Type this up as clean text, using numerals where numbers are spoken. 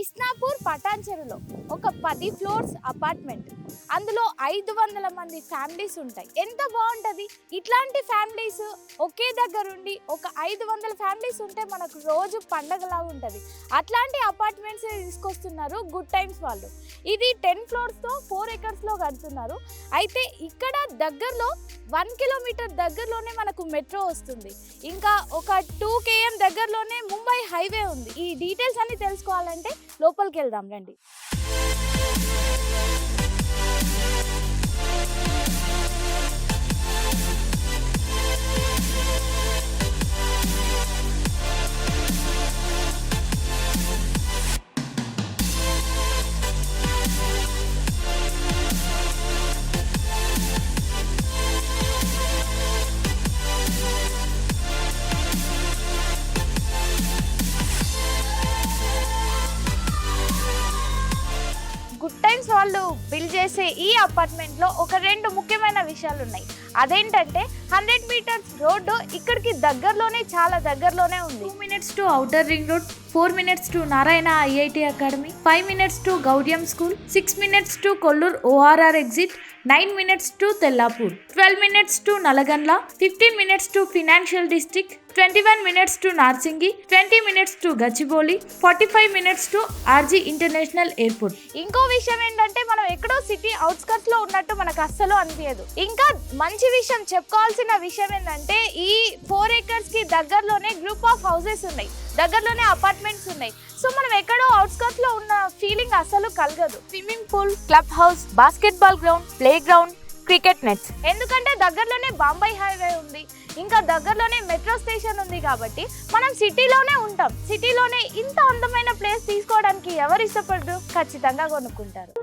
ఇస్నాపూర్ పటాన్చెరులో ఒక 10 floors apartment, అందులో 500 మంది ఫ్యామిలీస్ ఉంటాయి. ఎంత బాగుంటుంది! ఇట్లాంటి ఫ్యామిలీస్ ఒకే దగ్గర ఉండి ఒక 500 ఫ్యామిలీస్ ఉంటే మనకు రోజు పండగలా ఉంటుంది. అట్లాంటి అపార్ట్మెంట్స్ తీసుకొస్తున్నారు గుడ్ టైమ్స్ వాళ్ళు. ఇది 10 ఫ్లోర్స్తో 4 ఎకర్స్లో కడుతున్నారు. అయితే ఇక్కడ దగ్గరలో 1 కిలోమీటర్ దగ్గరలోనే మనకు మెట్రో వస్తుంది. ఇంకా ఒక 2 km దగ్గరలోనే ముంబై హైవే ఉంది. ఈ డీటెయిల్స్ అన్ని తెలుసుకోవాలంటే లోపలికి వెళ్దాం రండి. గుడ్ టైమ్స్ వాళ్ళు బిల్డ్ చేసే ఈ అపార్ట్మెంట్లో ఒక 2 ముఖ్యమైన విషయాలు ఉన్నాయి. అదేంటంటే 100 మీటర్స్ రోడ్డు ఇక్కడికి దగ్గరలోనే, చాలా దగ్గరలోనే ఉంది. 2 minutes to outer ring road, 4 minutes to Narayana IIT academy, 5 minutes to Gaudium school, 6 minutes to Kollur ORR exit, 9 minutes to Tellapur, 12 minutes to Nallagandla, 15 minutes to financial district, 21 minutes to Narsingi, 20 minutes to Gachibowli, 45 minutes to RG international airport. ఇంకో విషయం ఏంటంటే మనం ఎక్కడో city outskirts లో ఉన్నట్టు మనకు అస్సలు అనిపించదు. ఇంకా మంచి విషయం, చెప్పుకోవాల్సిన విషయం ఏంటంటే ఈ 4 acres కి దగ్గరలోనే గ్రూప్ ఆఫ్ హౌసెస్ ఉన్నాయి, దగ్గరలోనే అపార్ట్మెంట్స్ ఉన్నాయి. సో మనం ఎక్కడో అవుట్స్కట్స్ లో ఉన్న ఫీలింగ్ అసలు కలగదు. Swimming pool, club house, basketball ground, play ground, cricket nets. ఎందుకంటే దగ్గరలోనే బాంబే హైవే ఉంది, ఇంకా దగ్గరలోనే మెట్రో స్టేషన్ ఉంది. కాబట్టి మనం సిటీలోనే ఉంటాం. సిటీలోనే ఇంత అందమైన ప్లేస్ తీసుకోవడానికి ఎవరు ఇష్టపడరు? ఖచ్చితంగా కొనుక్కుంటారు.